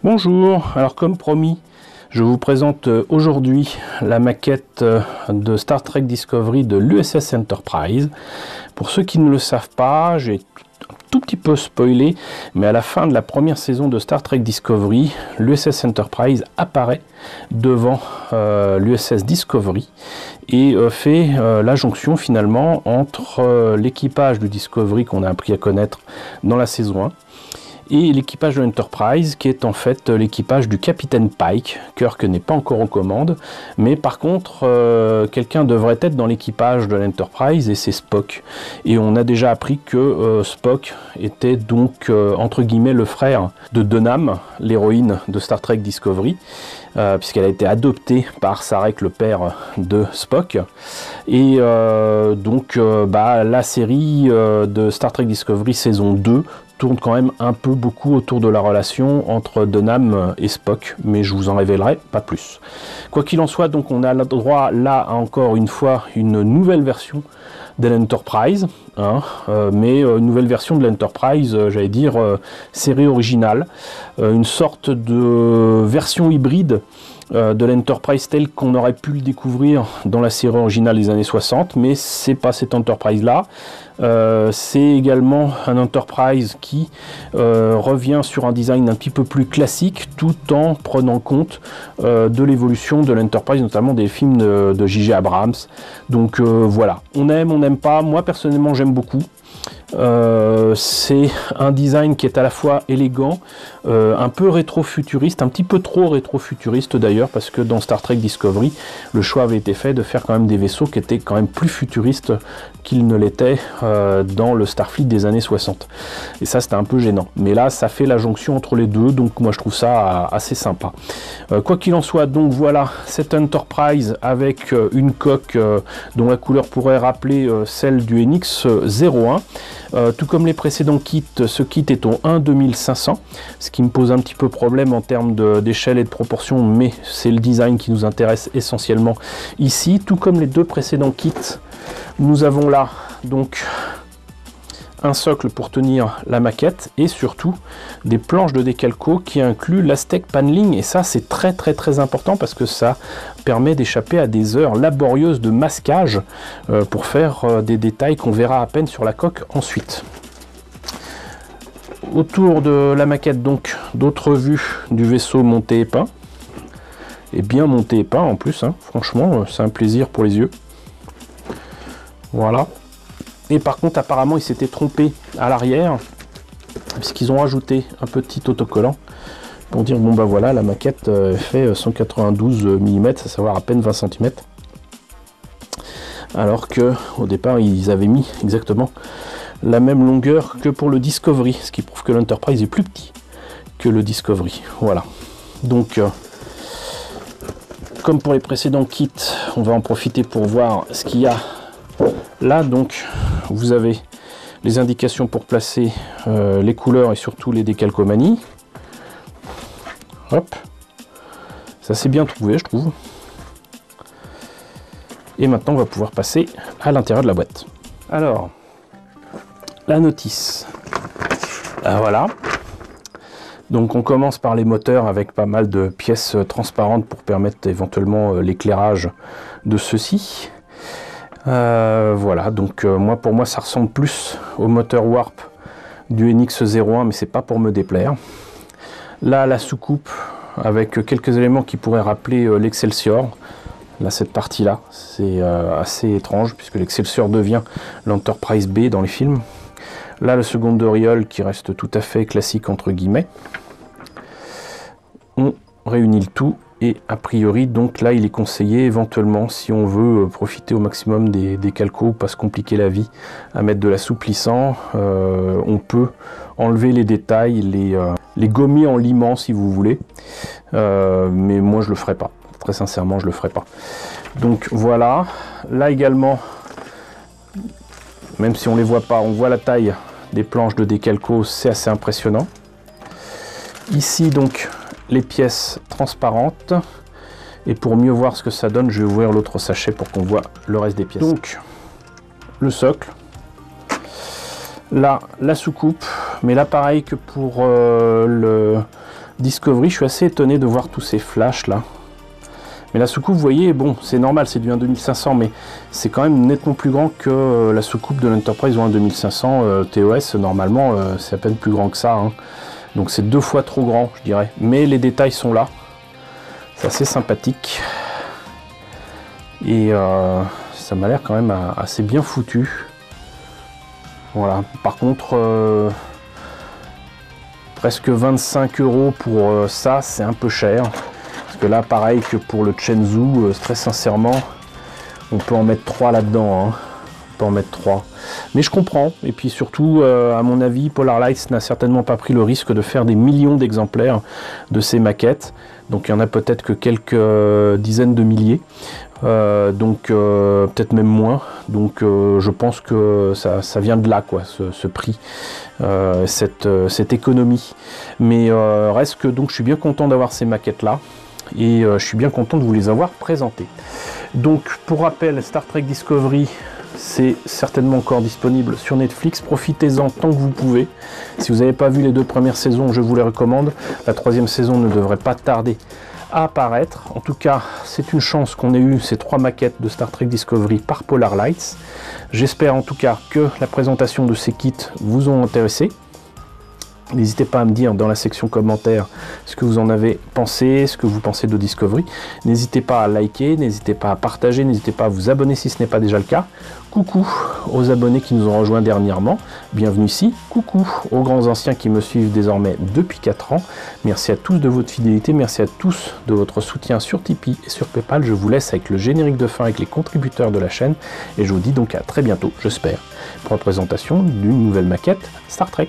Bonjour, alors comme promis, je vous présente aujourd'hui la maquette de Star Trek Discovery de l'USS Enterprise. Pour ceux qui ne le savent pas, j'ai un tout petit peu spoilé, mais à la fin de la première saison de Star Trek Discovery, l'USS Enterprise apparaît devant l'USS Discovery et fait la jonction finalement entre l'équipage du Discovery qu'on a appris à connaître dans la saison 1 et l'équipage de l'Enterprise, qui est en fait l'équipage du capitaine Pike. Kirk n'est pas encore aux commandes, mais par contre, quelqu'un devrait être dans l'équipage de l'Enterprise, et c'est Spock. Et on a déjà appris que Spock était donc, entre guillemets, le frère de Denham, l'héroïne de Star Trek Discovery, puisqu'elle a été adoptée par Sarek, le père de Spock. Et la série de Star Trek Discovery saison 2 tourne quand même un peu beaucoup autour de la relation entre Denham et Spock, mais je vous en révélerai pas plus. Quoi qu'il en soit, donc on a le droit là encore une fois une nouvelle version de l'Enterprise, mais une nouvelle version de l'Enterprise, j'allais dire série originale, une sorte de version hybride de l'Enterprise tel qu'on aurait pu le découvrir dans la série originale des années 60, mais c'est pas cette Enterprise là. C'est également un Enterprise qui revient sur un design un petit peu plus classique, tout en prenant compte de l'évolution de l'Enterprise, notamment des films de J.J. Abrams. Donc voilà, on aime, on n'aime pas. Moi personnellement j'aime beaucoup. C'est un design qui est à la fois élégant, un peu rétro-futuriste, un petit peu trop rétro-futuriste d'ailleurs, parce que dans Star Trek Discovery, le choix avait été fait de faire quand même des vaisseaux qui étaient quand même plus futuristes qu'ils ne l'étaient dans le Starfleet des années 60. Et ça c'était un peu gênant. Mais là ça fait la jonction entre les deux, donc moi je trouve ça assez sympa. Quoi qu'il en soit, donc voilà cette Enterprise avec une coque dont la couleur pourrait rappeler celle du NX-01. Tout comme les précédents kits, ce kit est au 1-2500, ce qui me pose un petit peu problème en termes d'échelle et de proportion, mais c'est le design qui nous intéresse essentiellement ici. Tout comme les deux précédents kits, nous avons là donc un socle pour tenir la maquette et surtout des planches de décalco qui incluent l'Aztec paneling, et ça c'est très important parce que ça permet d'échapper à des heures laborieuses de masquage pour faire des détails qu'on verra à peine sur la coque ensuite. Autour de la maquette donc d'autres vues du vaisseau monté et peint, et bien monté et peint en plus, franchement c'est un plaisir pour les yeux. Voilà. Et par contre, apparemment, ils s'étaient trompés à l'arrière, puisqu'ils ont rajouté un petit autocollant pour dire, bon bah voilà, la maquette fait 192 mm, à savoir à peine 20 cm. Alors que au départ, ils avaient mis exactement la même longueur que pour le Discovery, ce qui prouve que l'Enterprise est plus petit que le Discovery. Voilà. Donc, comme pour les précédents kits, on va en profiter pour voir ce qu'il y a là. Donc vous avez les indications pour placer les couleurs et surtout les décalcomanies. Hop, ça c'est bien trouvé je trouve. Et maintenant on va pouvoir passer à l'intérieur de la boîte. Alors la notice, voilà. Donc on commence par les moteurs avec pas mal de pièces transparentes pour permettre éventuellement l'éclairage de ceux-ci. Voilà, donc pour moi ça ressemble plus au moteur Warp du NX-01, mais c'est pas pour me déplaire. Là la soucoupe avec quelques éléments qui pourraient rappeler l'Excelsior. Là cette partie là c'est assez étrange puisque l'Excelsior devient l'Enterprise B dans les films. Là le second doriole qui reste tout à fait classique entre guillemets. On réunit le tout. Et a priori, donc là, il est conseillé éventuellement, si on veut profiter au maximum des calcos, pas se compliquer la vie, à mettre de l'assouplissant. On peut enlever les détails, les gommer en limant si vous voulez. Mais moi, je le ferai pas. Très sincèrement, je le ferai pas. Donc voilà. Là également, même si on les voit pas, on voit la taille des planches de décalco, c'est assez impressionnant. Ici, donc, les pièces transparentes, et pour mieux voir ce que ça donne, je vais ouvrir l'autre sachet pour qu'on voit le reste des pièces. Donc le socle, là la soucoupe, mais là pareil que pour Discovery, je suis assez étonné de voir tous ces flashs là. Mais la soucoupe, vous voyez, bon, c'est normal, c'est du 12500, mais c'est quand même nettement plus grand que la soucoupe de l'Enterprise ou un 2500 TOS. Normalement, c'est à peine plus grand que ça, hein. Donc c'est 2 fois trop grand, je dirais. Mais les détails sont là. C'est assez sympathique. Et ça m'a l'air quand même assez bien foutu. Voilà. Par contre, presque 25 € pour ça, c'est un peu cher. Parce que là, pareil que pour le Shenzhou, très sincèrement, on peut en mettre 3 là-dedans, hein. On peut en mettre 3. Mais je comprends. Et puis surtout, à mon avis, Polar Lights n'a certainement pas pris le risque de faire des millions d'exemplaires de ces maquettes. Donc il y en a peut-être que quelques dizaines de milliers. Donc peut-être même moins. Donc je pense que ça vient de là, quoi, ce prix, cette économie. Mais reste que donc je suis bien content d'avoir ces maquettes là. Et je suis bien content de vous les avoir présentées. Donc pour rappel, Star Trek Discovery, c'est certainement encore disponible sur Netflix. Profitez-en tant que vous pouvez. Si vous n'avez pas vu les 2 premières saisons, je vous les recommande. La 3e saison ne devrait pas tarder à apparaître. En tout cas, c'est une chance qu'on ait eu ces 3 maquettes de Star Trek Discovery par Polar Lights. J'espère en tout cas que la présentation de ces kits vous ont intéressé. N'hésitez pas à me dire dans la section commentaires ce que vous en avez pensé, ce que vous pensez de Discovery. N'hésitez pas à liker, n'hésitez pas à partager, n'hésitez pas à vous abonner si ce n'est pas déjà le cas. Coucou aux abonnés qui nous ont rejoints dernièrement, bienvenue ici. Coucou aux grands anciens qui me suivent désormais depuis 4 ans. Merci à tous de votre fidélité, merci à tous de votre soutien sur Tipeee et sur Paypal. Je vous laisse avec le générique de fin avec les contributeurs de la chaîne et je vous dis donc à très bientôt, j'espère, pour la présentation d'une nouvelle maquette Star Trek.